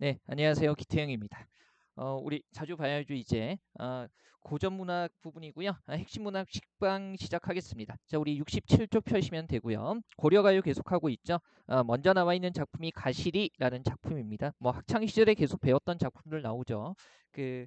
네, 안녕하세요. 기태형입니다. 우리 자주 봐야죠, 이제. 고전 문학 부분이고요. 핵심 문학 식방 시작하겠습니다. 자, 우리 67쪽 펴시면 되고요. 고려가요 계속하고 있죠. 먼저 나와 있는 작품이 가시리라는 작품입니다. 뭐 학창 시절에 계속 배웠던 작품들 나오죠. 그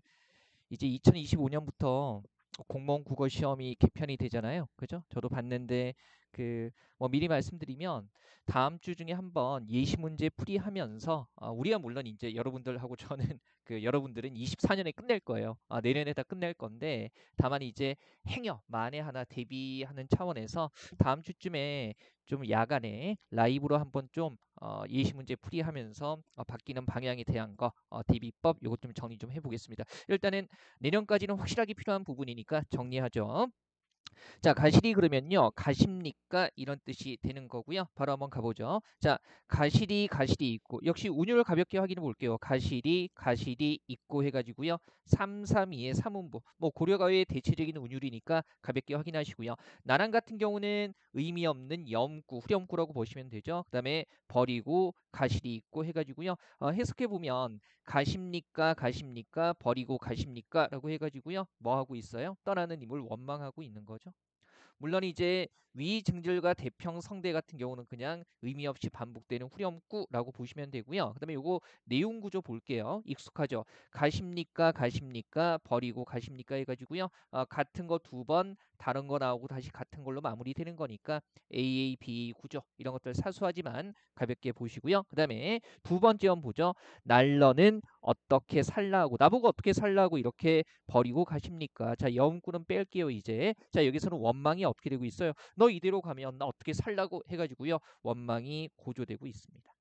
이제 2025년부터 공무원 국어 시험이 개편이 되잖아요. 그죠? 저도 봤는데 그 뭐 미리 말씀드리면 다음 주 중에 한번 예시 문제 풀이하면서 우리가 물론 이제 여러분들하고 저는 여러분들은 24년에 끝낼 거예요. 내년에 다 끝낼 건데 다만 이제 행여 만에 하나 대비하는 차원에서 다음 주쯤에 좀 야간에 라이브로 한번 좀 예시 문제 풀이하면서 바뀌는 방향에 대한 거 대비법 요것 좀 정리 좀 해보겠습니다. 일단은 내년까지는 확실하게 필요한 부분이니까 정리하죠. 자, 가시리 그러면요. 가십니까? 이런 뜻이 되는 거고요. 바로 한번 가보죠. 자, 가시리 있고 역시 운율을 가볍게 확인해 볼게요. 가시리 있고 해가지고요. 332의 3음부. 뭐 고려가의 대체적인 운율이니까 가볍게 확인하시고요. 나랑 같은 경우는 의미 없는 염구, 후렴구라고 보시면 되죠. 그다음에 버리고 가시리 있고 해가지고요. 해석해 보면 가십니까 버리고 가십니까라고 해가지고요. 뭐 하고 있어요? 떠나는 님을 원망하고 있는 거죠. 물론 이제 위증절과 대평성대 같은 경우는 그냥 의미 없이 반복되는 후렴구라고 보시면 되고요. 그다음에 요거 내용 구조 볼게요. 익숙하죠? 가십니까 버리고 가십니까 해가지고요. 같은 거 두 번 다른 거 나오고 다시 같은 걸로 마무리되는 거니까 AAB 구조 이런 것들 사소하지만 가볍게 보시고요. 그다음에 두 번째 원 보죠. 날러는 어떻게 살라고 나보고 어떻게 살라고 이렇게 버리고 가십니까? 자, 영구는 뺄게요, 이제. 자, 여기서는 원망이 어떻게 되고 있어요? 너 이대로 가면 나 어떻게 살라고 해가지고요. 원망이 고조되고 있습니다.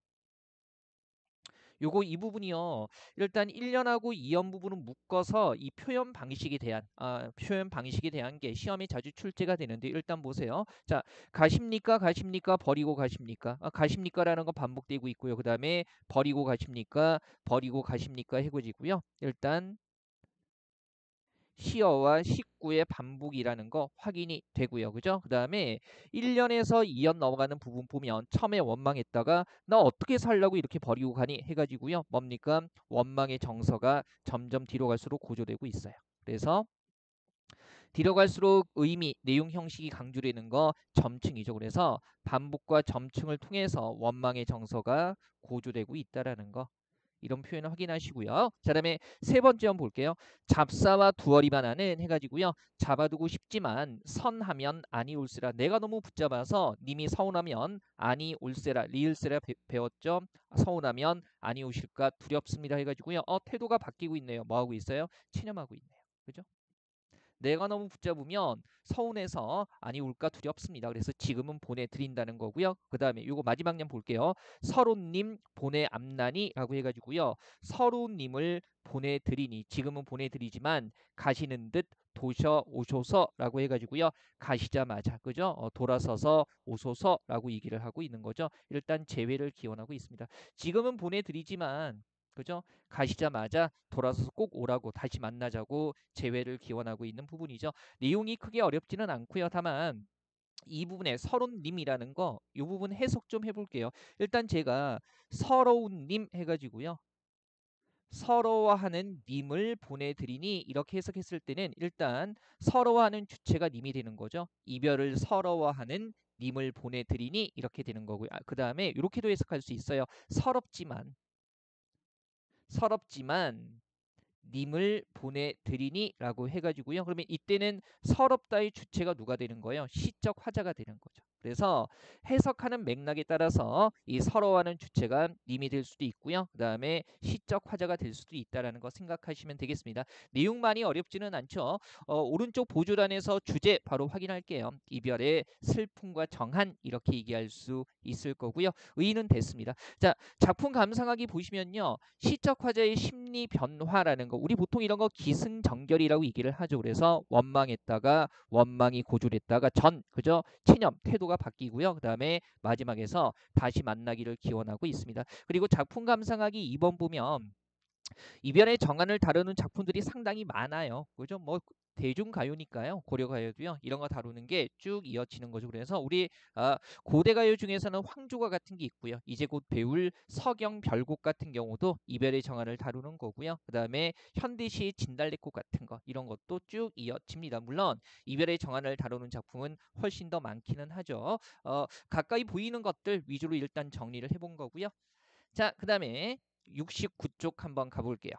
요거 이 부분이요. 일단 1년하고 2년 부분은 묶어서 이 표현 방식에 대한 게 시험에 자주 출제가 되는데 일단 보세요. 자, 가십니까 버리고 가십니까? 가십니까라는 거 반복되고 있고요. 그다음에 버리고 가십니까 해고지고요. 일단 시어와 식구의 반복이라는 거 확인이 되고요. 그죠? 그 다음에 1년에서 2년 넘어가는 부분 보면 처음에 원망했다가 나 어떻게 살라고 이렇게 버리고 가니 해가지고요. 뭡니까? 원망의 정서가 점점 뒤로 갈수록 고조되고 있어요. 그래서 뒤로 갈수록 의미, 내용 형식이 강조되는 거 점층이죠. 그래서 반복과 점층을 통해서 원망의 정서가 고조되고 있다라는 거. 이런 표현을 확인하시고요. 자, 다음에 세 번째 한번 볼게요. 잡사와 두어리만 하는 해가지고요. 잡아두고 싶지만 선하면 아니 올세라. 내가 너무 붙잡아서 님이 서운하면 아니 올세라 리을세라 배웠죠. 서운하면 아니 오실까 두렵습니다 해가지고요. 태도가 바뀌고 있네요. 뭐 하고 있어요? 체념하고 있네요. 그죠? 내가 너무 붙잡으면 서운해서 아니 올까 두렵습니다. 그래서 지금은 보내드린다는 거고요. 그 다음에 요거 마지막 년 볼게요. 서로님 보내 암나니라고 해가지고요. 서로님을 보내드리니 지금은 보내드리지만 가시는 듯 도셔 오소서라고 해가지고요. 가시자마자 그죠? 돌아서서 오소서라고 얘기를 하고 있는 거죠. 일단 재회를 기원하고 있습니다. 지금은 보내드리지만 그죠? 가시자마자 돌아서서 꼭 오라고 다시 만나자고 재회를 기원하고 있는 부분이죠. 내용이 크게 어렵지는 않고요. 다만 이 부분에 서론님이라는 거, 이 부분 해석 좀 해볼게요. 일단 제가 서러운님 해가지고요. 서러워하는 님을 보내드리니 이렇게 해석했을 때는 일단 서러워하는 주체가 님이 되는 거죠. 이별을 서러워하는 님을 보내드리니 이렇게 되는 거고요. 그 다음에 이렇게도 해석할 수 있어요. 서럽지만 님을 보내드리니라고 해가지고요. 그러면 이때는 서럽다의 주체가 누가 되는 거예요? 시적 화자가 되는 거죠. 그래서 해석하는 맥락에 따라서 이 서러워하는 주체가 님이 될 수도 있고요. 그 다음에 시적 화자가 될 수도 있다라는 거 생각하시면 되겠습니다. 내용 많이 어렵지는 않죠. 오른쪽 보조란에서 주제 바로 확인할게요. 이별의 슬픔과 정한 이렇게 얘기할 수 있을 거고요. 의의는 됐습니다. 자, 작품 감상하기 보시면요. 시적 화자의 심리 변화라는 거 우리 보통 이런 거 기승전결이라고 얘기를 하죠. 그래서 원망했다가 원망이 고조됐다가 그죠? 체념 태도가 바뀌고요. 그다음에 마지막에서 다시 만나기를 기원하고 있습니다. 그리고 작품 감상하기 2번 보면 이별의 정안을 다루는 작품들이 상당히 많아요. 그죠? 뭐 대중가요니까요. 고려가요도요. 이런 거 다루는 게 쭉 이어지는 거죠. 그래서 우리 고대가요 중에서는 황조가 같은 게 있고요. 이제 곧 배울 서경 별곡 같은 경우도 이별의 정안을 다루는 거고요. 그다음에 현대시의 진달래꽃 같은 거 이런 것도 쭉 이어집니다. 물론 이별의 정안을 다루는 작품은 훨씬 더 많기는 하죠. 가까이 보이는 것들 위주로 일단 정리를 해본 거고요. 자, 그다음에 69쪽 한번 가볼게요.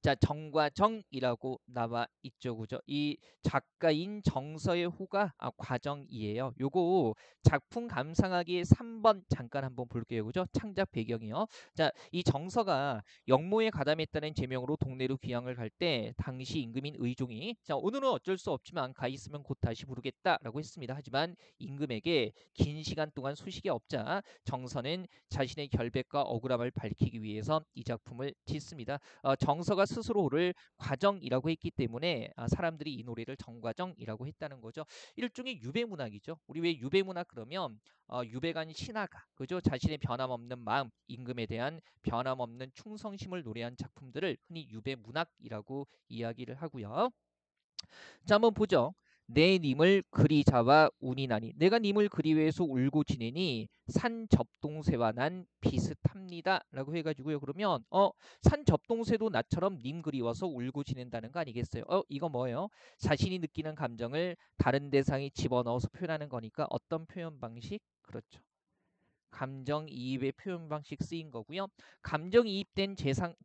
자, 정과 정이라고 나와 있죠. 그죠? 이 작가인 정서의 호가 과정이에요. 요거 작품 감상하기 3번 잠깐 한번 볼게요. 그죠? 창작 배경이요. 자, 이 정서가 영모에 가담했다는 제명으로 동네로 귀향을 갈 때 당시 임금인 의종이 자, 오늘은 어쩔 수 없지만 가 있으면 곧 다시 부르겠다라고 했습니다. 하지만 임금에게 긴 시간 동안 소식이 없자 정서는 자신의 결백과 억울함을 밝히기 위해서 이 작품을 짓습니다. 정서가 스스로를 과정이라고 했기 때문에 사람들이 이 노래를 정과정이라고 했다는 거죠. 일종의 유배문학이죠. 우리 왜 유배문학 그러면 유배간 신하가 그죠? 자신의 변함없는 마음, 임금에 대한 변함없는 충성심을 노래한 작품들을 흔히 유배문학이라고 이야기를 하고요. 자, 한번 보죠. 내 님을 그리 잡아 운이 나니 내가 님을 그리 위해서 울고 지내니 산 접동새와 난 비슷합니다 라고 해가지고요. 그러면 산 접동새도 나처럼 님 그리워서 울고 지낸다는 거 아니겠어요? 이거 뭐예요? 자신이 느끼는 감정을 다른 대상이 집어넣어서 표현하는 거니까 어떤 표현 방식? 그렇죠. 감정이입의 표현 방식 쓰인 거고요. 감정이입된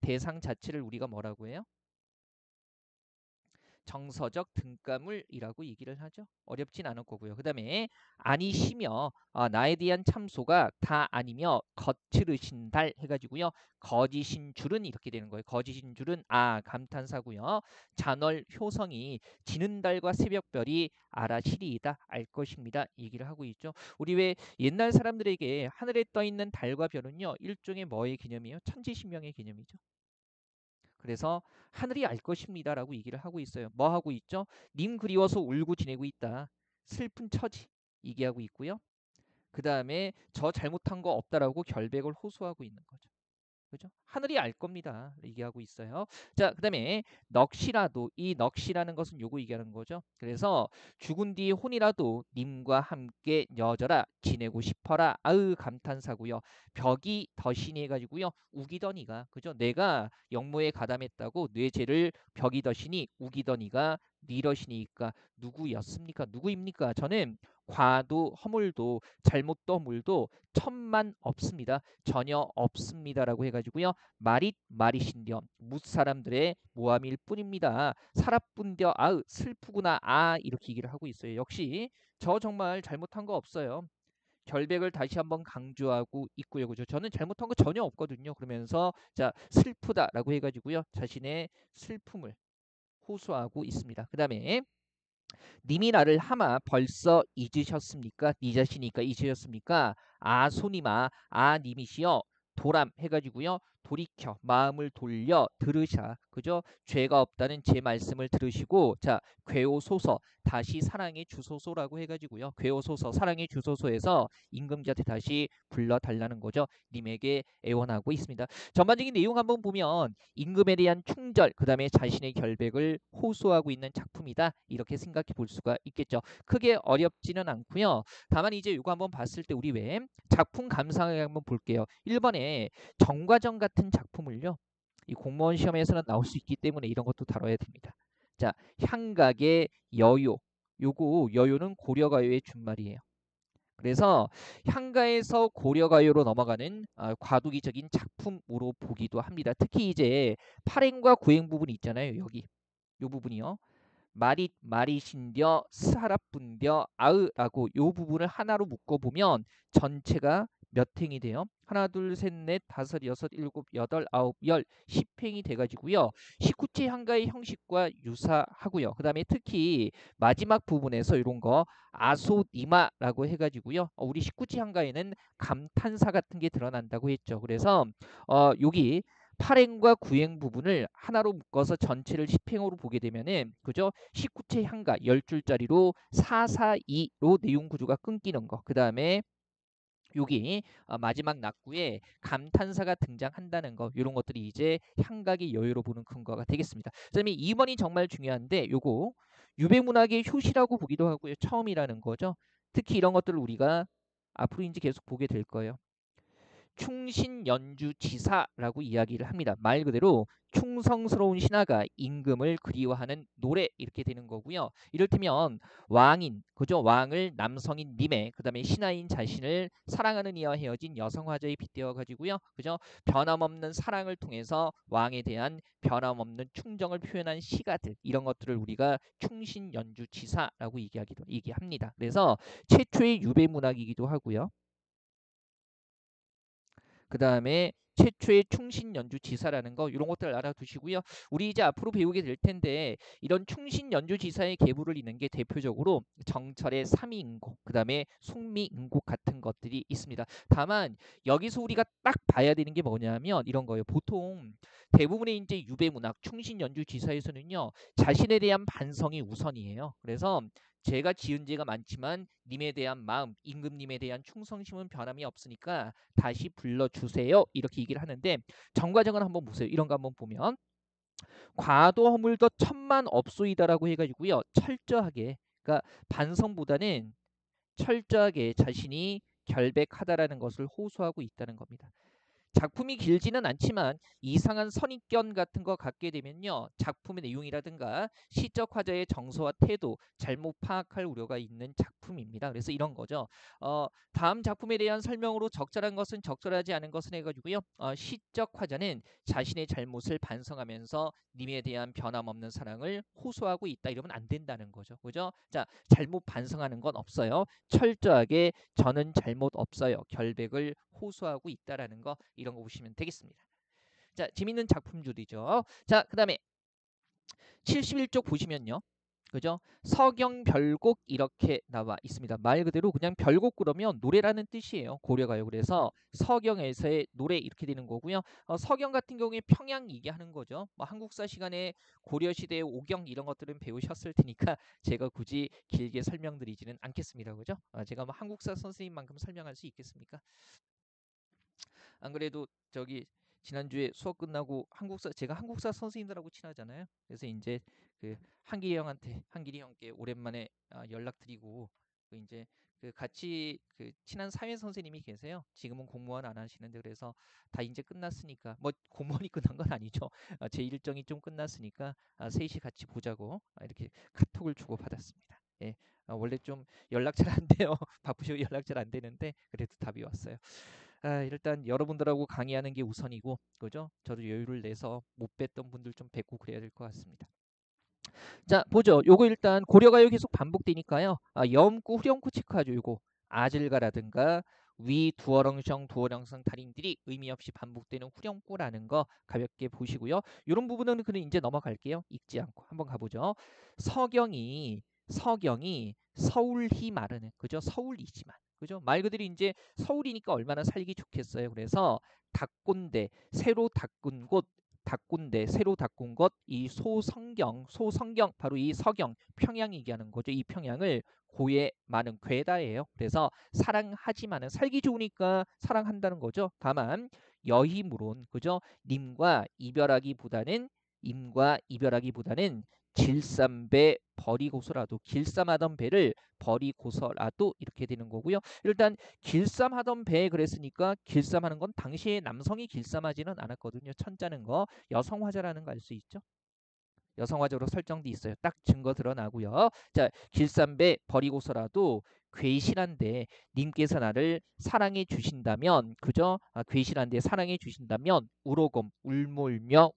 대상 자체를 우리가 뭐라고 해요? 정서적 등가물이라고 얘기를 하죠. 어렵진 않을 거고요. 그 다음에 아니시며 나에 대한 참소가 다 아니며 거칠으신 달 해가지고요. 거짓인 줄은 이렇게 되는 거예요. 거짓인 줄은 감탄사고요. 잔월 효성이 지는 달과 새벽별이 알아시리이다 알 것입니다. 얘기를 하고 있죠. 우리 왜 옛날 사람들에게 하늘에 떠 있는 달과 별은요 일종의 뭐의 개념이에요? 천지신명의 개념이죠. 그래서 하늘이 알 것입니다라고 얘기를 하고 있어요. 뭐 하고 있죠? 님 그리워서 울고 지내고 있다. 슬픈 처지 얘기하고 있고요. 그 다음에 저 잘못한 거 없다라고 결백을 호소하고 있는 거죠. 그죠? 하늘이 알 겁니다. 얘기하고 있어요. 자, 그다음에 넋이라도 이 넋이라는 것은 요거 얘기하는 거죠. 그래서 죽은 뒤 혼이라도 님과 함께 여져라 지내고 싶어라. 아으 감탄사고요. 벽이 더시니 해가지고요. 우기더니가 그죠? 내가 영모에 가담했다고 뇌 죄를 벽이 더시니 우기더니가 니러시니까 누구였습니까? 누구입니까? 저는 과도 허물도 잘못도 허물도 천만 없습니다. 전혀 없습니다라고 해가지고요. 말이신dio 무사람들의 모함일 뿐입니다. 살아뿐려 슬프구나 이렇게 얘기를 하고 있어요. 역시 저 정말 잘못한 거 없어요. 결백을 다시 한번 강조하고 있고요. 그죠? 저는 잘못한 거 전혀 없거든요. 그러면서 자 슬프다라고 해가지고요. 자신의 슬픔을 호소하고 있습니다. 그 다음에 님이 나를 하마 벌써 잊으셨습니까? 네 자신이니까 잊으셨습니까? 소니마 님이시여 도람 해가지고요. 돌이켜 마음을 돌려 들으샤 그죠? 죄가 없다는 제 말씀을 들으시고 자 괴오소서 다시 사랑의 주소서라고 해가지고요. 괴오소서 사랑의 주소서에서 임금한테 다시 불러달라는 거죠. 님에게 애원하고 있습니다. 전반적인 내용 한번 보면 임금에 대한 충절 그 다음에 자신의 결백을 호소하고 있는 작품이다 이렇게 생각해 볼 수가 있겠죠. 크게 어렵지는 않고요. 다만 이제 이거 한번 봤을 때 우리 왜 작품 감상을 한번 볼게요. 1번에 정과정 같은 작품을요. 이 공무원 시험에서는 나올 수 있기 때문에 이런 것도 다뤄야 됩니다. 자, 향각의 여요. 요거 여요는 고려가요의 준말이에요. 그래서 향가에서 고려가요로 넘어가는 과도기적인 작품으로 보기도 합니다. 특히 이제 팔행과 구행 부분이 있잖아요. 여기 요 부분이요. 마리신뎌 스하랍분뎌 아으라고 요 부분을 하나로 묶어보면 전체가 몇 행이 돼요? 하나 둘셋넷 다섯 여섯 일곱 여덟 아홉 열 10행이 돼가지고요. 19체 향가의 형식과 유사하고요. 그 다음에 특히 마지막 부분에서 이런 거 아소니마라고 해가지고요. 우리 19체 향가에는 감탄사 같은 게 드러난다고 했죠. 그래서 여기 8행과 9행 부분을 하나로 묶어서 전체를 10행으로 보게 되면은 그죠? 19체 향가 10줄짜리로 442로 내용 구조가 끊기는 거. 그다음에 여기 마지막 낙구에 감탄사가 등장한다는 거, 이런 것들이 이제 향각의 여유로 보는 근거가 되겠습니다. 그다음에 2번이 정말 중요한데, 요거 유배문학의 효시라고 보기도 하고요, 처음이라는 거죠. 특히 이런 것들을 우리가 앞으로 이제 계속 보게 될 거예요. 충신연주지사라고 이야기를 합니다. 말 그대로 충성스러운 신하가 임금을 그리워하는 노래, 이렇게 되는 거고요. 이를테면 왕인, 그죠? 왕을 남성인 님의, 그다음에 신하인 자신을 사랑하는 이와 헤어진 여성 화자에 빗대어 가지고요, 그죠? 변함없는 사랑을 통해서 왕에 대한 변함없는 충정을 표현한 시가들, 이런 것들을 우리가 충신연주지사라고 얘기합니다. 그래서 최초의 유배 문학이기도 하고요. 그 다음에 최초의 충신 연주 지사라는 거, 이런 것들 알아두시고요. 우리 이제 앞으로 배우게 될 텐데, 이런 충신 연주 지사의 계보를 잇는 게 대표적으로 정철의 삼위인곡, 그 다음에 숙미인곡 같은 것들이 있습니다. 다만 여기서 우리가 딱 봐야 되는 게 뭐냐면 이런 거예요. 보통 대부분의 이제 유배문학 충신 연주 지사에서는요, 자신에 대한 반성이 우선이에요. 그래서 제가 지은 죄가 많지만 님에 대한 마음, 임금님에 대한 충성심은 변함이 없으니까 다시 불러주세요, 이렇게 얘기를 하는데, 정과정을 한번 보세요. 이런 거 한번 보면 과도 허물도 천만 없소이다라고 해가지고요, 철저하게, 그러니까 반성보다는 철저하게 자신이 결백하다라는 것을 호소하고 있다는 겁니다. 작품이 길지는 않지만 이상한 선입견 같은 거 갖게 되면요, 작품의 내용이라든가 시적 화자의 정서와 태도 잘못 파악할 우려가 있는 작품입니다. 그래서 이런 거죠. 다음 작품에 대한 설명으로 적절한 것은 적절하지 않은 것은 해가지고요, 시적 화자는 자신의 잘못을 반성하면서 님에 대한 변함없는 사랑을 호소하고 있다, 이러면 안 된다는 거죠. 그죠? 자, 잘못 반성하는 건 없어요. 철저하게 저는 잘못 없어요, 결백을 호소하고 있다라는 거, 이런 거 보시면 되겠습니다. 자, 재밌는 작품들이죠. 자, 그 다음에 71쪽 보시면요, 그죠? 서경별곡 이렇게 나와 있습니다. 말 그대로 그냥 별곡 그러면 노래라는 뜻이에요. 고려가요. 그래서 서경에서의 노래, 이렇게 되는 거고요. 서경 같은 경우에 평양 얘기하는 거죠. 뭐 한국사 시간에 고려시대의 오경 이런 것들은 배우셨을 테니까 제가 굳이 길게 설명드리지는 않겠습니다. 그죠? 제가 뭐 한국사 선생님만큼 설명할 수 있겠습니까? 안 그래도 저기 지난주에 수업 끝나고 제가 한국사 선생님들하고 친하잖아요. 그래서 이제 그 한길이 형께 오랜만에 연락드리고, 그 이제 그 같이 그 친한 사회 선생님이 계세요. 지금은 공무원 안 하시는데, 그래서 다 이제 끝났으니까, 뭐 공무원이 끝난 건 아니죠. 제 일정이 좀 끝났으니까 셋이 같이 보자고 이렇게 카톡을 주고 받았습니다. 예. 원래 좀 연락 잘 안 돼요. 바쁘시고 연락 잘 안 되는데 그래도 답이 왔어요. 일단 여러분들하고 강의하는 게 우선이고, 그죠? 저도 여유를 내서 못 뵀던 분들 좀 뵙고 그래야 될 것 같습니다. 자, 보죠. 요거 일단 고려가요 계속 반복되니까요. 염구 후렴구 체크하죠. 요거 아질가라든가 위 두어렁성 두어렁성 달인들이 의미 없이 반복되는 후렴구라는 거 가볍게 보시고요. 이런 부분은 그냥 이제 넘어갈게요. 읽지 않고 한번 가보죠. 서경이 서울히 마르는, 그죠? 서울이지만, 그죠? 말 그대로 이제 서울이니까 얼마나 살기 좋겠어요. 그래서 닭곤대, 새로 닦은 곳, 닦군데 새로 닦은 것, 이 소성경 바로 이 서경 평양 얘기하는 거죠. 이 평양을 고에 많은 괴다예요. 그래서 사랑하지만은, 살기 좋으니까 사랑한다는 거죠. 다만 여희물론, 그죠? 임과 이별하기보다는 질삼배 버리고서라도, 길쌈하던 배를 버리고서라도, 이렇게 되는 거고요. 일단 길쌈하던 배 그랬으니까, 길쌈하는 건 당시에 남성이 길쌈하지는 않았거든요. 천자는 거 여성 화자라는 거 알 수 있죠? 여성 화자로 설정돼 있어요. 딱 증거 드러나고요. 자, 길쌈배 버리고서라도 괴실한데 님께서 나를 사랑해 주신다면, 그죠? 괴실한데 사랑해 주신다면 우로곰 울며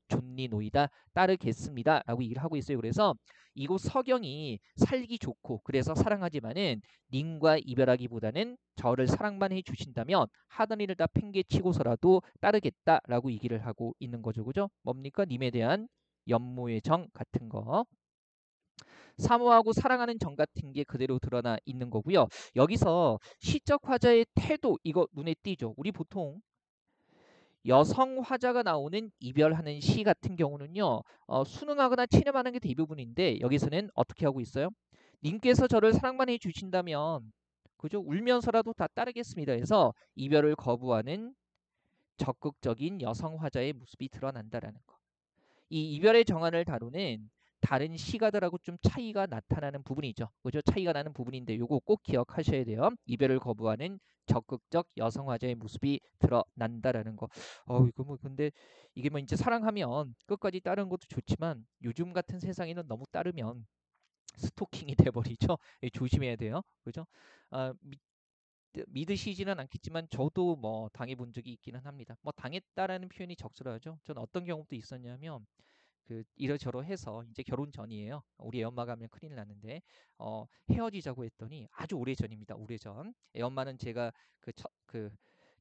존니노이다 따르겠습니다라고 얘기를 하고 있어요. 그래서 이곳 서경이 살기 좋고 그래서 사랑하지만은 님과 이별하기보다는 저를 사랑만 해 주신다면 하던 일을 다 팽개치고서라도 따르겠다라고 얘기를 하고 있는 거죠. 그죠? 뭡니까? 님에 대한 연모의 정 같은 거, 사모하고 사랑하는 정 같은 게 그대로 드러나 있는 거고요. 여기서 시적 화자의 태도, 이거 눈에 띄죠. 우리 보통 여성 화자가 나오는 이별하는 시 같은 경우는요, 순응하거나 체념하는 게 대부분인데, 여기서는 어떻게 하고 있어요? 님께서 저를 사랑만 해 주신다면, 그죠? 울면서라도 다 따르겠습니다. 그래서 이별을 거부하는 적극적인 여성 화자의 모습이 드러난다라는 거. 이 이별의 정안을 다루는 다른 시가들하고 좀 차이가 나타나는 부분이죠. 그죠? 차이가 나는 부분인데 요거 꼭 기억하셔야 돼요. 이별을 거부하는 적극적 여성 화자의 모습이 드러난다라는 거. 이거 뭐 근데 이게 뭐 이제 사랑하면 끝까지 따르는 것도 좋지만 요즘 같은 세상에는 너무 따르면 스토킹이 돼버리죠. 조심해야 돼요. 그죠? 아, 믿으시지는 않겠지만 저도 뭐 당해본 적이 있기는 합니다. 뭐 당했다라는 표현이 적절하죠. 저는 어떤 경우도 있었냐면 이러저러 해서 이제 결혼 전이에요. 우리 애 엄마가 하면 큰일 나는데 헤어지자고 했더니 아주 오래 전입니다. 오래 전. 애 엄마는 제가 그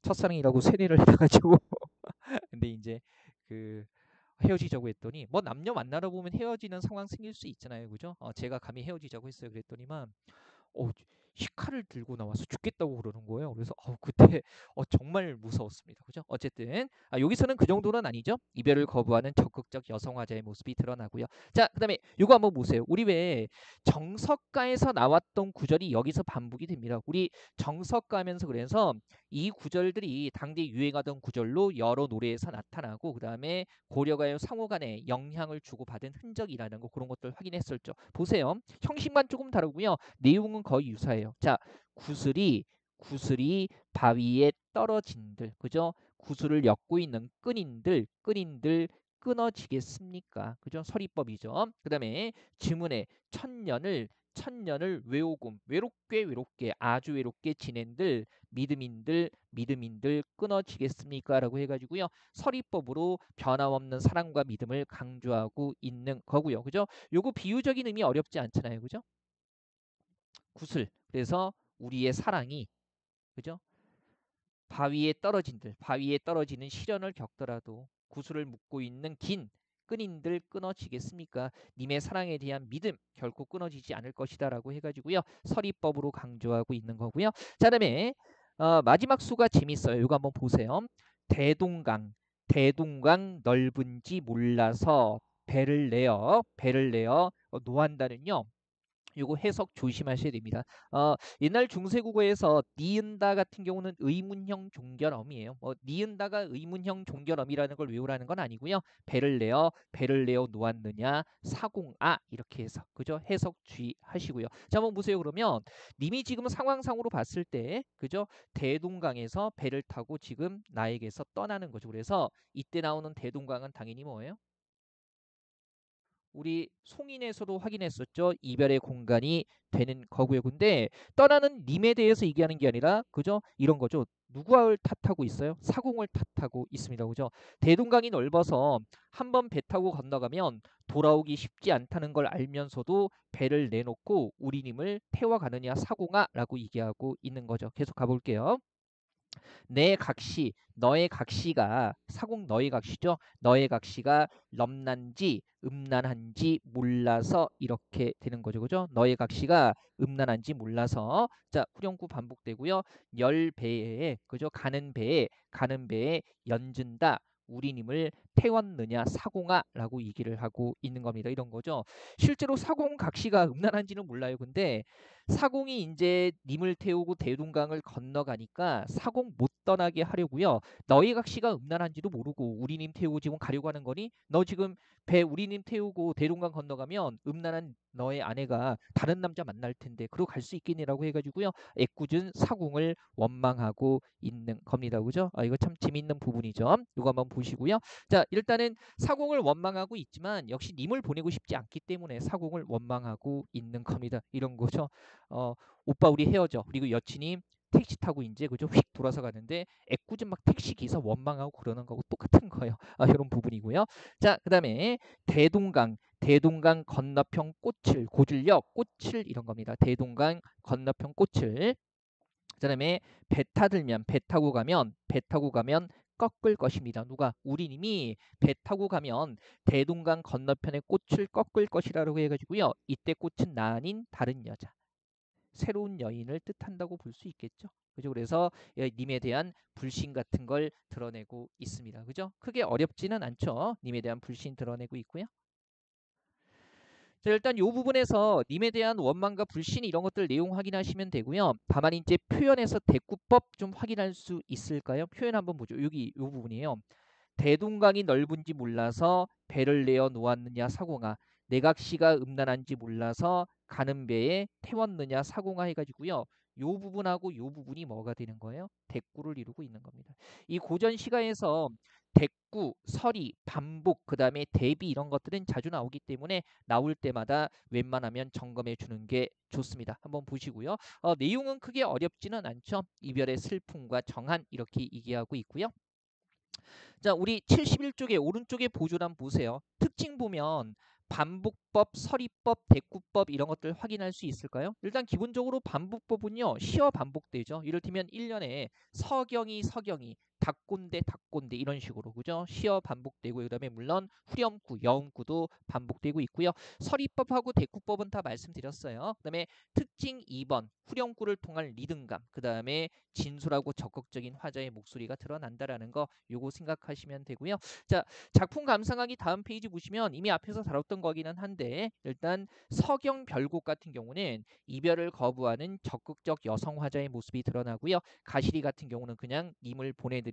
첫사랑이라고 세뇌를 해가지고 근데 이제 그 헤어지자고 했더니 뭐 남녀 만나다 보면 헤어지는 상황 생길 수 있잖아요. 그죠? 제가 감히 헤어지자고 했어요. 그랬더니만 어, 시칼을 들고 나와서 죽겠다고 그러는 거예요. 그래서 그때 정말 무서웠습니다. 그죠? 어쨌든 여기서는 그 정도는 아니죠. 이별을 거부하는 적극적 여성화자의 모습이 드러나고요. 자, 그다음에 이거 한번 보세요. 우리 왜 정석가에서 나왔던 구절이 여기서 반복이 됩니다. 우리 정석가 하면서 그래서 이 구절들이 당대 유행하던 구절로 여러 노래에서 나타나고 그다음에 고려가요 상호간에 영향을 주고받은 흔적이라는 거 그런 것들 확인했었죠. 보세요. 형식만 조금 다르고요. 내용은 거의 유사해요. 자, 구슬이 바위에 떨어진들, 그죠? 구슬을 엮고 있는 끈인들 끊어지겠습니까? 그죠? 서리법이죠. 그 다음에 지문에 천년을 외롭게 아주 외롭게 지낸들 믿음인들 끊어지겠습니까? 라고 해가지고요. 서리법으로 변함없는 사랑과 믿음을 강조하고 있는 거고요. 그죠? 요거 비유적인 의미 어렵지 않잖아요. 그죠? 구슬. 그래서 우리의 사랑이 그죠? 바위에 떨어지는 시련을 겪더라도 구슬을 묶고 있는 긴 끈인들 끊어지겠습니까? 님의 사랑에 대한 믿음 결코 끊어지지 않을 것이다라고 해가지고요. 서리법으로 강조하고 있는 거고요. 자, 그다음에 마지막 수가 재밌어요. 이거 한번 보세요. 대동강 넓은지 몰라서 배를 내어 노한다는요. 요거 해석 조심하셔야 됩니다. 옛날 중세국어에서 니은다 같은 경우는 의문형 종결어이에요. 니은다가 의문형 종결어이라는 걸 외우라는 건 아니고요. 배를 내어 놓았느냐 사공아 이렇게 해서 그죠? 해석 주의하시고요. 자, 한번 보세요. 그러면 님이 지금 상황상으로 봤을 때 그죠? 대동강에서 배를 타고 지금 나에게서 떠나는 거죠. 그래서 이때 나오는 대동강은 당연히 뭐예요? 우리 송인에서도 확인했었죠. 이별의 공간이 되는 거고요. 근데 떠나는 님에 대해서 얘기하는 게 아니라 그죠? 이런 거죠. 누구를 탓하고 있어요? 사공을 탓하고 있습니다. 그죠? 대동강이 넓어서 한번 배 타고 건너가면 돌아오기 쉽지 않다는 걸 알면서도 배를 내놓고 우리님을 태워가느냐 사공아라고 얘기하고 있는 거죠. 계속 가볼게요. 내 각시, 너의 각시가 사공 너의 각시죠. 너의 각시가 넘난지 음란한지 몰라서 이렇게 되는 거죠. 그죠? 너의 각시가 음란한지 몰라서 자, 후렴구 반복되고요. 열배에 그죠? 가는 배에 연진다. 우리님을 태웠느냐 사공아라고 얘기를 하고 있는 겁니다. 이런 거죠. 실제로 사공 각시가 음란한지는 몰라요. 근데 사공이 이제 님을 태우고 대동강을 건너가니까 사공 못 떠나게 하려고요. 너희 각시가 음란한지도 모르고 우리님 태우고 지금 가려고 하는 거니? 너 지금 배 우리님 태우고 대동강 건너가면 음란한 너의 아내가 다른 남자 만날 텐데 그러고 갈 수 있겠니라고 해가지고요. 애꿎은 사공을 원망하고 있는 겁니다. 그죠? 이거 참 재밌는 부분이죠. 이거 한번 보시고요. 자, 일단은 사공을 원망하고 있지만 역시 님을 보내고 싶지 않기 때문에 사공을 원망하고 있는 겁니다. 이런 거죠. 오빠 우리 헤어져. 그리고 여친이 택시 타고 이제 그죠 휙 돌아서 가는데 애꿎은 막 택시 기사 원망하고 그러는 거고 똑같은 거예요. 이런 부분이고요. 자, 그다음에 대동강 건너편 꽃을 고질력 꽃을 이런 겁니다. 대동강 건너편 꽃을 그다음에 배 타고 가면 꺾을 것입니다. 누가? 우리님이 배 타고 가면 대동강 건너편의 꽃을 꺾을 것이라고 해가지고요. 이때 꽃은 나 아닌 다른 여자. 새로운 여인을 뜻한다고 볼 수 있겠죠. 그죠? 그래서 님에 대한 불신 같은 걸 드러내고 있습니다. 그죠? 크게 어렵지는 않죠. 님에 대한 불신 드러내고 있고요. 자, 일단 이 부분에서 님에 대한 원망과 불신 이런 것들 내용 확인하시면 되고요. 다만 이제 표현에서 대꾸법 좀 확인할 수 있을까요? 표현 한번 보죠. 여기 이 부분이에요. 대동강이 넓은지 몰라서 배를 내어 놓았느냐 사공아, 내각시가 음란한지 몰라서 가는 배에 태웠느냐 사공아 해가지고요. 요 부분하고 요 부분이 뭐가 되는 거예요? 대꾸를 이루고 있는 겁니다. 이 고전 시가에서 대꾸, 서리, 반복, 그 다음에 대비 이런 것들은 자주 나오기 때문에 나올 때마다 웬만하면 점검해 주는 게 좋습니다. 한번 보시고요. 내용은 크게 어렵지는 않죠. 이별의 슬픔과 정한 이렇게 얘기하고 있고요. 자, 우리 71쪽에 오른쪽에 보조란 보세요. 특징 보면 반복법, 서리법, 대꾸법 이런 것들 확인할 수 있을까요? 일단 기본적으로 반복법은요. 시어 반복되죠. 이를테면 1년에 서경이, 닭곤대 이런 식으로 그죠? 시어 반복되고 그다음에 물론 후렴구, 여음구도 반복되고 있고요. 서리법하고 대꾸법은 다 말씀드렸어요. 그다음에 특징 2번 후렴구를 통한 리듬감, 그다음에 진솔하고 적극적인 화자의 목소리가 드러난다라는 거 요거 생각하시면 되고요. 자, 작품 감상하기 다음 페이지 보시면 이미 앞에서 다뤘던 거기는 한데 일단 서경 별곡 같은 경우는 이별을 거부하는 적극적 여성 화자의 모습이 드러나고요. 가시리 같은 경우는 그냥 님을 보내드리는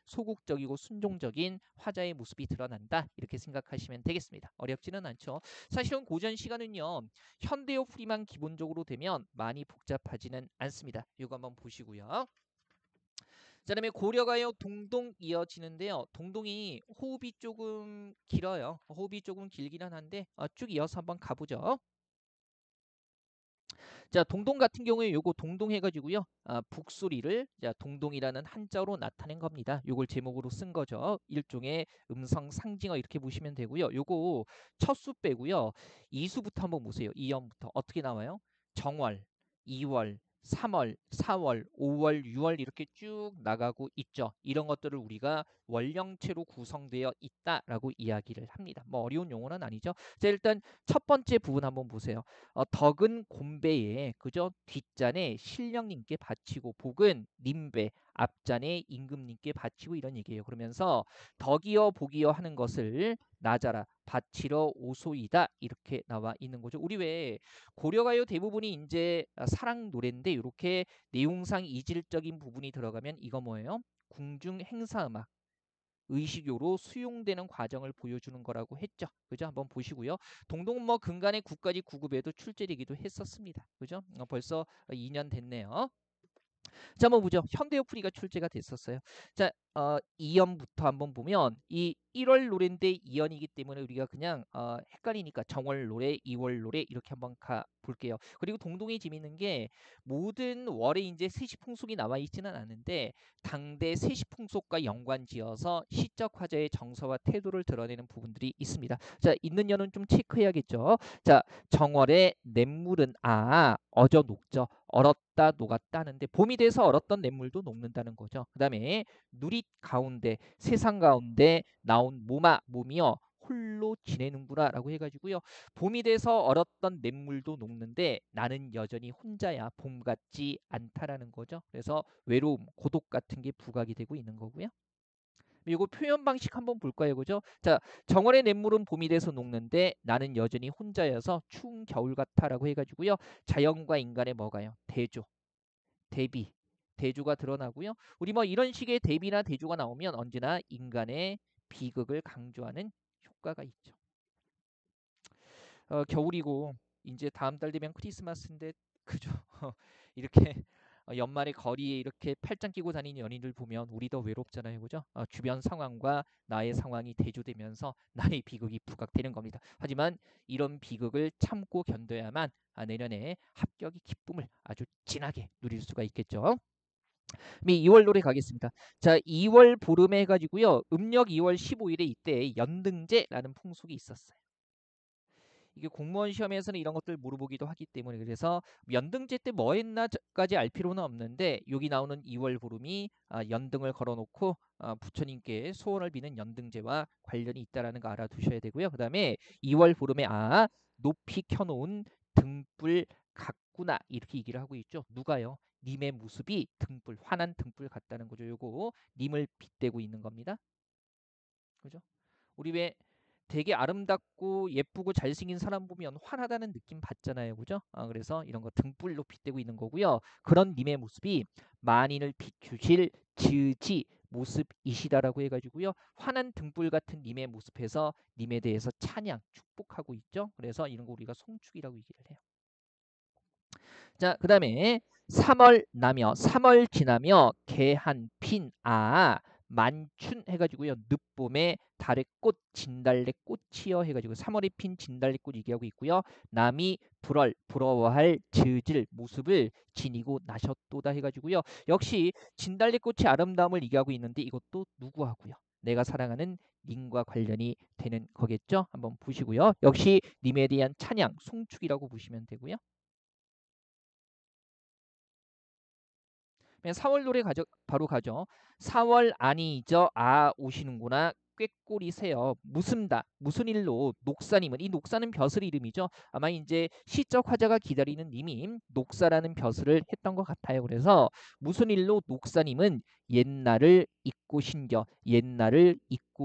소극적이고 순종적인 화자의 모습이 드러난다. 이렇게 생각하시면 되겠습니다. 어렵지는 않죠. 사실은 고전 시가는요. 현대어 풀이만 기본적으로 되면 많이 복잡하지는 않습니다. 이거 한번 보시고요. 자, 그다음에 고려가요 동동 이어지는데요. 동동이 호흡이 조금 길어요. 호흡이 조금 길기는 한데 쭉 이어서 한번 가보죠. 자, 동동 같은 경우에 요거 동동 해가지고요. 북소리를 자 동동이라는 한자로 나타낸 겁니다. 요걸 제목으로 쓴 거죠. 일종의 음성 상징어 이렇게 보시면 되고요. 요거 첫 수 빼고요. 이수부터 한번 보세요. 이연부터 어떻게 나와요? 정월, 2월, 3월, 4월, 5월, 6월 이렇게 쭉 나가고 있죠. 이런 것들을 우리가 월령체로 구성되어 있다라고 이야기를 합니다. 뭐 어려운 용어는 아니죠. 자, 일단 첫 번째 부분 한번 보세요. 덕은 곤배에 그저 뒷잔에 신령님께 바치고 복은 님배 앞잔에 임금님께 바치고 이런 얘기예요. 그러면서 덕이여 복이여 하는 것을 나자라 바치러 오소이다 이렇게 나와 있는 거죠. 우리 왜 고려가요 대부분이 이제 사랑 노래인데 이렇게 내용상 이질적인 부분이 들어가면 이거 뭐예요? 궁중 행사음악 의식요로 수용되는 과정을 보여주는 거라고 했죠. 그죠? 한번 보시고요. 동동 뭐 근간의 국까지 구급에도 출제되기도 했었습니다. 그죠? 벌써 2년 됐네요. 자, 한번 보죠. 현대어풀이가 출제가 됐었어요. 자, 2연부터 한번 보면 이 1월 노래인데 2연이기 때문에 우리가 그냥 헷갈리니까 정월 노래, 2월 노래 이렇게 한번 가 볼게요. 그리고 동동이 재밌는 게 모든 월에 이제 세시풍속이 나와 있지는 않은데 당대 세시풍속과 연관지어서 시적 화자의 정서와 태도를 드러내는 부분들이 있습니다. 자, 있는 연은 좀 체크해야겠죠. 자, 정월에 냇물은 어저 녹죠. 얼었다 녹았다 하는데 봄이 돼서 얼었던 냇물도 녹는다는 거죠. 그 다음에 누릿 가운데 세상 가운데 나온 몸이여 홀로 지내는구나 라고 해가지고요. 봄이 돼서 얼었던 냇물도 녹는데 나는 여전히 혼자야 봄 같지 않다라는 거죠. 그래서 외로움, 고독 같은 게 부각이 되고 있는 거고요. 이거 표현 방식 한번 볼까요? 그죠? 자, 정월의 냇물은 봄이 돼서 녹는데 나는 여전히 혼자여서 추운 겨울 같아라고 해가지고요. 자연과 인간의 뭐가요? 대조, 대비, 대조가 드러나고요. 우리 뭐 이런 식의 대비나 대조가 나오면 언제나 인간의 비극을 강조하는 효과가 있죠. 겨울이고 이제 다음 달 되면 크리스마스인데 그죠? 이렇게 연말에 거리에 이렇게 팔짱 끼고 다니는 연인들 보면 우리 더 외롭잖아요, 그죠? 주변 상황과 나의 상황이 대조되면서 나의 비극이 부각되는 겁니다. 하지만 이런 비극을 참고 견뎌야만 내년에 합격의 기쁨을 아주 진하게 누릴 수가 있겠죠. 2월 노래 가겠습니다. 자, 2월 보름에 해가지고요. 음력 2월 15일에 이때 연등제라는 풍속이 있었어요. 이게 공무원 시험에서는 이런 것들 물어보기도 하기 때문에 그래서 연등제 때 뭐 했나까지 알 필요는 없는데 여기 나오는 2월 보름이 연등을 걸어놓고 부처님께 소원을 비는 연등제와 관련이 있다라는 거 알아두셔야 되고요. 그 다음에 2월 보름에 높이 켜놓은 등불 같구나 이렇게 얘기를 하고 있죠. 누가요? 님의 모습이 등불, 환한 등불 같다는 거죠. 요거 님을 빗대고 있는 겁니다. 그죠? 우리 왜 되게 아름답고 예쁘고 잘생긴 사람 보면 환하다는 느낌 받잖아요. 그죠? 그래서 이런 거 등불로 빗대고 있는 거고요. 그런 님의 모습이 만인을 비추실 지지 모습이시다라고 해가지고요. 환한 등불 같은 님의 모습에서 님에 대해서 찬양, 축복하고 있죠. 그래서 이런 거 우리가 송축이라고 얘기를 해요. 자, 그 다음에 3월 나며 3월 지나며 개한 만춘 해가지고요. 늦봄에 달의 꽃 진달래 꽃이여 해가지고 3월에 핀 진달래꽃 얘기하고 있고요. 남이 부러워할 즈질 모습을 지니고 나셨도다 해가지고요. 역시 진달래꽃의 아름다움을 얘기하고 있는데 이것도 누구하고요? 내가 사랑하는 님과 관련이 되는 거겠죠. 한번 보시고요. 역시 님에 대한 찬양, 송축이라고 보시면 되고요. 그냥 4월 노래 바로 가죠. 4월 아니죠. 오시는구나. 꾀꼬리 새요. 무슨 일로 녹사님은 이 녹사는 벼슬 이름이죠. 아마 이제 시적 화자가 기다리는 님이 녹사라는 벼슬을 했던 것 같아요. 그래서 무슨 일로 녹사님은 옛날을 잊고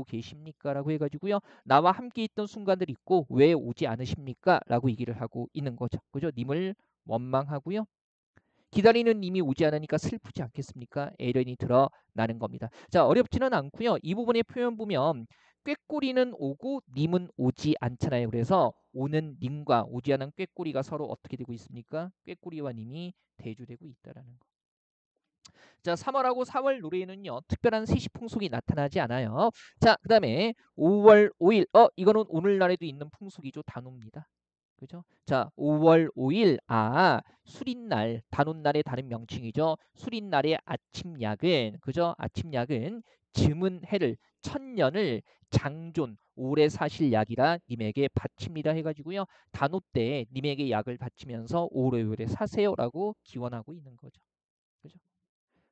계십니까라고 해가지고요. 나와 함께 있던 순간들 있고 왜 오지 않으십니까라고 얘기를 하고 있는 거죠. 그죠? 님을 원망하고요. 기다리는 님이 오지 않으니까 슬프지 않겠습니까? 애련이 드러나는 겁니다. 자, 어렵지는 않고요. 이 부분의 표현 보면 꾀꼬리는 오고 님은 오지 않잖아요. 그래서 오는 님과 오지 않은 꾀꼬리가 서로 어떻게 되고 있습니까? 꾀꼬리와 님이 대조되고 있다라는 거. 자, 3월하고 4월 노래에는요. 특별한 세시풍속이 나타나지 않아요. 자, 그 다음에 5월 5일. 이거는 오늘날에도 있는 풍속이죠. 단오입니다. 그죠? 자, 5월 5일 수린날, 단오날의 다른 명칭이죠. 수린날의 아침약은 그죠? 아침약은 즈문해를 천년을 장존 오래 사실 약이라 님에게 바칩니다 해가지고요. 단오 때 님에게 약을 바치면서 오래오래 사세요라고 기원하고 있는 거죠. 그죠?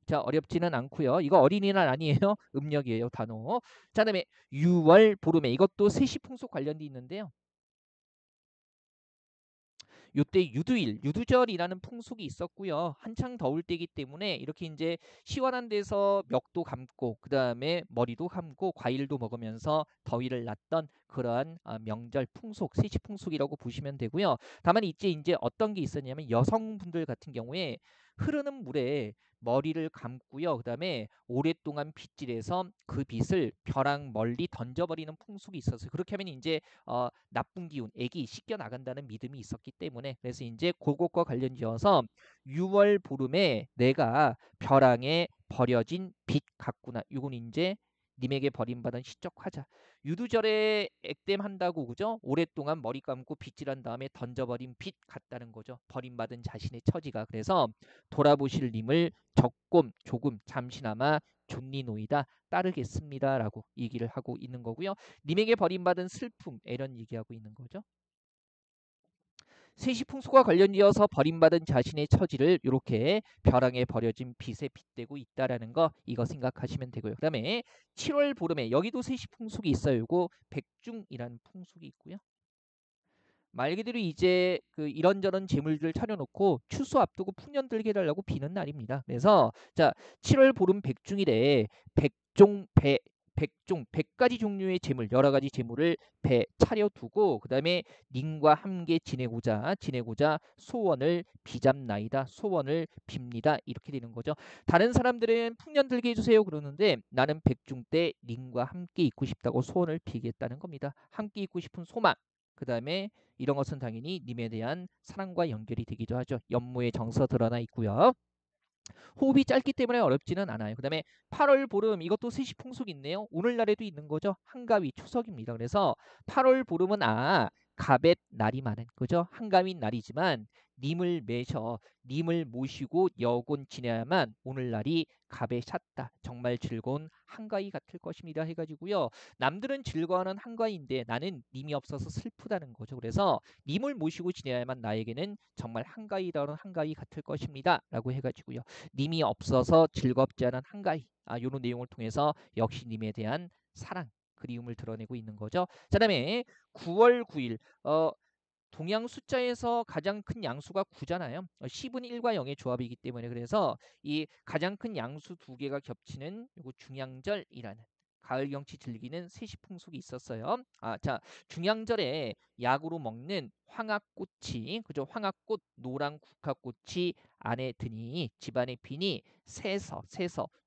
자, 어렵지는 않고요. 이거 어린이날 아니에요. 음력이에요, 단오. 자, 그다음에 6월 보름에 이것도 세시풍속 관련돼 있는데요. 요때 유두절이라는 풍속이 있었고요. 한창 더울 때이기 때문에 이렇게 이제 시원한 데서 멱도 감고 그다음에 머리도 감고 과일도 먹으면서 더위를 났던 그러한 명절 풍속, 세시 풍속이라고 보시면 되고요. 다만 이제 어떤 게 있었냐면 여성분들 같은 경우에 흐르는 물에 머리를 감고요. 그다음에 오랫동안 빗질해서 그 빗을 벼랑 멀리 던져버리는 풍속이 있었어요. 그렇게 하면 이제 나쁜 기운, 액이 씻겨 나간다는 믿음이 있었기 때문에 그래서 이제 그것과 관련지어서 6월 보름에 내가 벼랑에 버려진 빛 같구나. 이건 이제 님에게 버림받은 시적 화자. 유두절에 액땜한다고 그죠? 오랫동안 머리 감고 빗질한 다음에 던져버린 빛 같다는 거죠. 버림받은 자신의 처지가. 그래서 돌아보실 님을 조금 잠시나마 존니노이다 따르겠습니다라고 얘기를 하고 있는 거고요. 님에게 버림받은 슬픔 이런 얘기하고 있는 거죠. 세시풍수가 관련이어서 버림받은 자신의 처지를 이렇게 벼랑에 버려진 빛에 빗대고 있다라는 거 이거 생각하시면 되고요. 그 다음에 7월 보름에 여기도 세시풍속이 있어요. 이거 백중이라는 풍속이 있고요. 말 그대로 이제 그 이런저런 재물들 차려놓고 추수 앞두고 풍년 들게 해달라고 비는 날입니다. 그래서 자 7월 보름 백중일에 백종 100가지 종류의 재물 여러 가지 재물을 배 차려두고 그 다음에 님과 함께 지내고자 소원을 비잡나이다 소원을 빕니다 이렇게 되는 거죠. 다른 사람들은 풍년 들게 해주세요 그러는데 나는 백중 때 님과 함께 있고 싶다고 소원을 비겠다는 겁니다. 함께 있고 싶은 소망 그 다음에 이런 것은 당연히 님에 대한 사랑과 연결이 되기도 하죠. 연모의 정서 드러나 있고요. 호흡이 짧기 때문에 어렵지는 않아요. 그 다음에 8월 보름 이것도 세시풍속이 있네요. 오늘날에도 있는 거죠. 한가위 추석입니다. 그래서 8월 보름은 갑의 날이 많은 그죠? 한가위 날이지만 님을 모시고 여곤 지내야만 오늘날이 갑에 찼다. 정말 즐거운 한가위 같을 것입니다. 해가지고요. 남들은 즐거워하는 한가위인데 나는 님이 없어서 슬프다는 거죠. 그래서 님을 모시고 지내야만 나에게는 정말 한가위다운 한가위 같을 것입니다. 라고 해가지고요. 님이 없어서 즐겁지 않은 한가위 이런 내용을 통해서 역시 님에 대한 사랑 그리움을 드러내고 있는 거죠. 자, 그다음에 9월 9일 동양 숫자에서 가장 큰 양수가 9잖아요. 10은 1과 0의 조합이기 때문에 그래서 이 가장 큰 양수 두 개가 겹치는 요거 중양절이라는 가을 경치 즐기는 세시풍속이 있었어요. 자, 중양절에 약으로 먹는 황화꽃이 그죠? 황화꽃 노랑 국화꽃이 안에 드니 집안에 비니 새서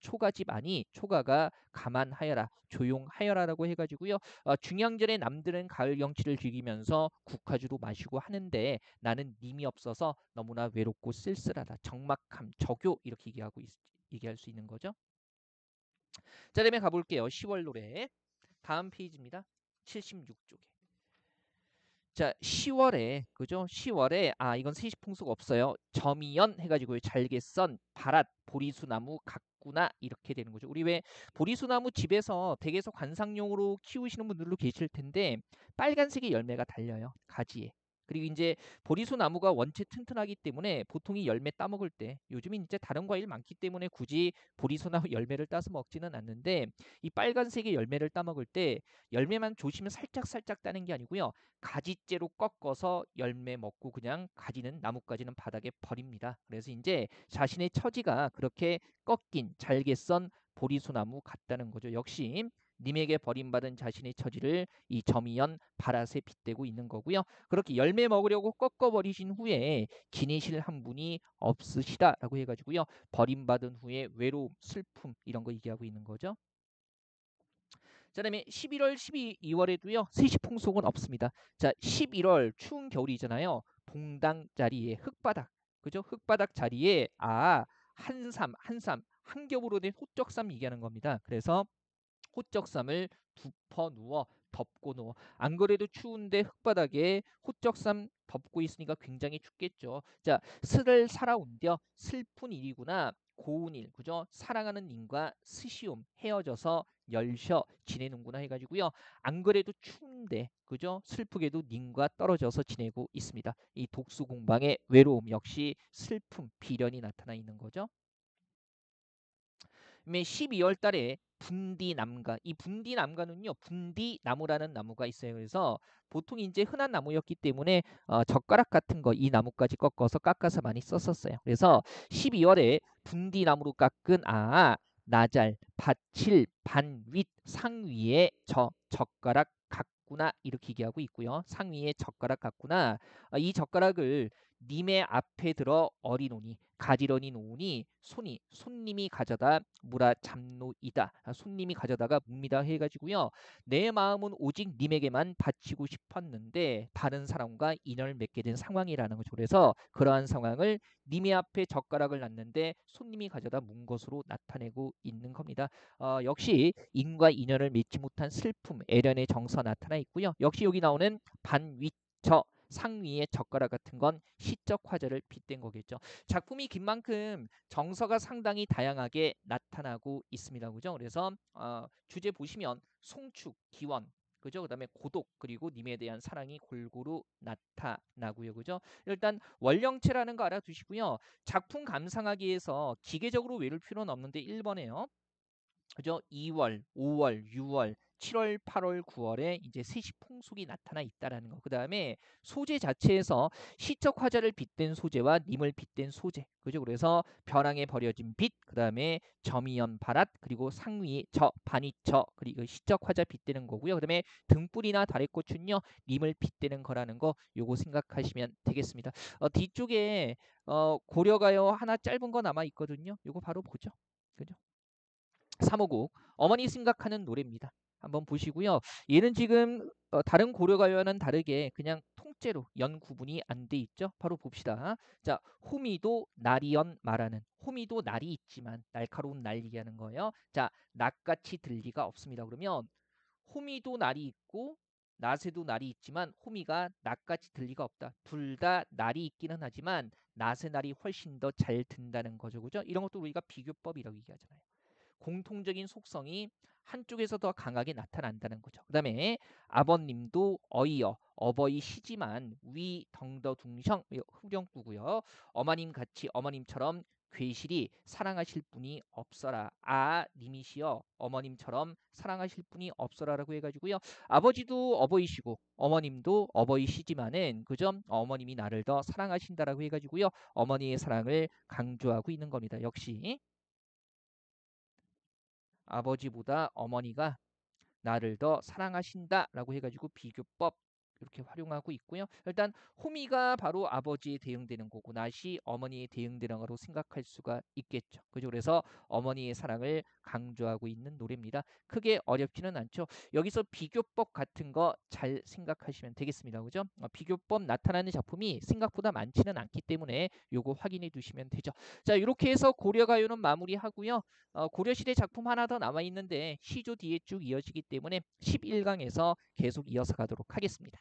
초가집 아니 초가가 가만하여라 조용하여라라고 해가지고요. 중양절에 남들은 가을 경치를 즐기면서 국화주로 마시고 하는데 나는 님이 없어서 너무나 외롭고 쓸쓸하다. 적막함, 적요 이렇게 얘기할 수 있는 거죠. 자, 다음에 가볼게요. 10월 노래. 다음 페이지입니다. 76쪽에. 자, 10월에 그죠? 10월에 이건 세시풍속 없어요. 점이연 해가지고 잘개선 바랏 보리수나무 가꾸나 이렇게 되는 거죠. 우리 왜 보리수나무 집에서 댁에서 관상용으로 키우시는 분들도 계실 텐데 빨간색의 열매가 달려요. 가지에. 그리고 이제 보리수 나무가 원체 튼튼하기 때문에 보통 이 열매 따먹을 때 요즘은 이제 다른 과일 많기 때문에 굳이 보리수나무 열매를 따서 먹지는 않는데 이 빨간색의 열매를 따먹을 때 열매만 조심히 살짝 따는 게 아니고요. 가지째로 꺾어서 열매 먹고 그냥 가지는 나뭇가지는 바닥에 버립니다. 그래서 이제 자신의 처지가 그렇게 꺾인 잘게 썬 보리수나무 같다는 거죠. 역시 님에게 버림받은 자신의 처지를 이 점이연 바랏에 빗대고 있는 거고요. 그렇게 열매 먹으려고 꺾어버리신 후에 기내실 한 분이 없으시다라고 해가지고요. 버림받은 후에 외로움, 슬픔 이런 거 얘기하고 있는 거죠. 자, 그다음에 11월, 12월에도요. 세시풍속은 없습니다. 자, 11월 추운 겨울이잖아요. 봉당 자리에 흙바닥, 그죠? 흙바닥 자리에 한삼, 한 겹으로 된 호적삼 얘기하는 겁니다. 그래서 호적삼을 덮어 누워 덮고 누워 안 그래도 추운데 흙바닥에 호적삼 덮고 있으니까 굉장히 춥겠죠. 자, 슬을 살아온뎌 슬픈 일이구나 고운 일 그죠? 사랑하는 님과 스시움 헤어져서 열셔 지내는구나 해가지고요. 안 그래도 추운데 그죠? 슬프게도 님과 떨어져서 지내고 있습니다. 이 독수공방의 외로움 역시 슬픔 비련이 나타나 있는 거죠. 12월 달에 분디남가 이 분디남가는요 분디나무라는 나무가 있어요. 그래서 보통 이제 흔한 나무였기 때문에 젓가락 같은 거 이 나무까지 깎아서 많이 썼었어요. 그래서 12월에 분디나무로 깎은 나잘 밭칠 반윗 상위에 젓가락 같구나 이렇게 얘기하고 있고요. 상위에 젓가락 같구나 이 젓가락을 님의 앞에 들어 어리노니 가지런히 놓으니 손님이 가져다 무라 잡노이다. 손님이 가져다가 묵니다 해가지고요. 내 마음은 오직 님에게만 바치고 싶었는데 다른 사람과 인연을 맺게 된 상황이라는 거죠. 그래서 그러한 상황을 님의 앞에 젓가락을 놨는데 손님이 가져다 문 것으로 나타내고 있는 겁니다. 역시 인과 인연을 맺지 못한 슬픔, 애련의 정서 나타나 있고요. 역시 여기 나오는 반위처 상위의 젓가락 같은 건 시적 화자를 빗댄 거겠죠. 작품이 긴 만큼 정서가 상당히 다양하게 나타나고 있습니다. 그죠? 그래서 주제 보시면 송축, 기원, 그죠? 그다음에 고독 그리고 님에 대한 사랑이 골고루 나타나고요. 그죠? 일단 원령체라는 거 알아두시고요. 작품 감상하기 위해서 기계적으로 외울 필요는 없는데 1번에요. 그죠? 2월, 5월, 6월, 7월, 8월, 9월에 이제 세시풍속이 나타나 있다라는 거. 그다음에 소재 자체에서 시적 화자를 빗댄 소재와 님을 빗댄 소재. 그죠? 그래서 벼랑에 버려진 빛, 그다음에 점이연 바랏, 그리고 상위 반이처, 그리고 시적 화자 빗대는 거고요. 그다음에 등불이나 다래꽃은요, 님을 빗대는 거라는 거 요거 생각하시면 되겠습니다. 뒤쪽에 고려가요 하나 짧은 거 남아 있거든요. 요거 바로 보죠. 그죠? 3호곡 어머니 생각하는 노래입니다. 한번 보시고요. 얘는 지금 다른 고려가요와는 다르게 그냥 통째로 연 구분이 안 돼 있죠. 바로 봅시다. 자, 호미도 날이연 말하는 호미도 날이 있지만 날카로운 날 얘기하는 거예요. 자, 낫같이 들 리가 없습니다. 그러면 호미도 날이 있고 낫에도 날이 있지만 호미가 낫같이 들 리가 없다. 둘 다 날이 있기는 하지만 낫의 날이 훨씬 더 잘 든다는 거죠. 그죠? 이런 것도 우리가 비교법이라고 얘기하잖아요. 공통적인 속성이 한쪽에서 더 강하게 나타난다는 거죠. 그 다음에 아버님도 어이여 어버이시지만 위 덩더둥성 후령구고요. 어머님 같이 어머님처럼 괴실이 사랑하실 분이 없어라. 님이시여 어머님처럼 사랑하실 분이 없어라라고 해가지고요. 아버지도 어버이시고 어머님도 어버이시지만은 그죠? 어머님이 나를 더 사랑하신다라고 해가지고요. 어머니의 사랑을 강조하고 있는 겁니다. 역시 아버지보다 어머니가 나를 더 사랑하신다라고 해가지고 비교법 이렇게 활용하고 있고요. 일단 호미가 바로 아버지에 대응되는 거고 낫이 어머니에 대응되는 거로 생각할 수가 있겠죠. 그죠? 그래서 어머니의 사랑을 강조하고 있는 노래입니다. 크게 어렵지는 않죠. 여기서 비교법 같은 거 잘 생각하시면 되겠습니다. 그죠? 비교법 나타나는 작품이 생각보다 많지는 않기 때문에 요거 확인해 두시면 되죠. 자, 이렇게 해서 고려가요는 마무리하고요. 고려시대 작품 하나 더 남아 있는데 시조 뒤에 쭉 이어지기 때문에 11강에서 계속 이어서 가도록 하겠습니다.